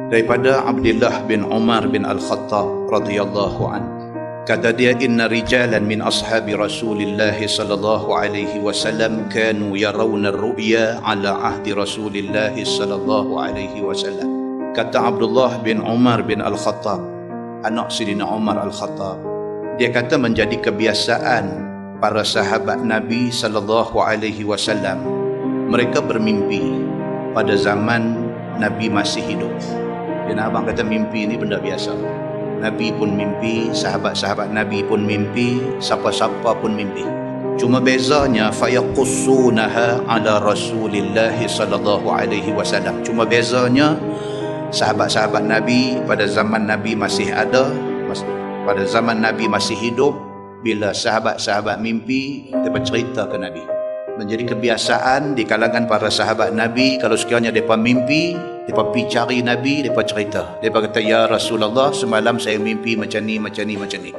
daripada Abdullah bin Umar bin Al-Khattab radhiyallahu anhu. Kata dia, inna rijalan min ashabi Rasulillah sallallahu alaihi wasallam kanu yarawna ar-ru'ya ala ahdi Rasulillah sallallahu alaihi wasallam. Kata Abdullah bin Umar bin Al-Khattab, anak Sayyidina Umar Al-Khattab, dia kata menjadi kebiasaan para sahabat Nabi sallallahu alaihi wasallam, mereka bermimpi pada zaman Nabi masih hidup. Dan abang kata mimpi ni benda biasa. Nabi pun mimpi, sahabat-sahabat Nabi pun mimpi, siapa-siapa pun mimpi. Cuma bezanya fayaqussunaha ala Rasulillah sallallahu alaihi wasallam. Cuma bezanya sahabat-sahabat Nabi pada zaman Nabi masih ada, pada zaman Nabi masih hidup, bila sahabat-sahabat mimpi, mereka cerita ke Nabi. Menjadi kebiasaan di kalangan para sahabat Nabi, kalau sekiranya mereka mimpi, mereka pergi cari Nabi, mereka cerita. Mereka kata, ya Rasulullah, semalam saya mimpi macam ni, macam ni, macam ni.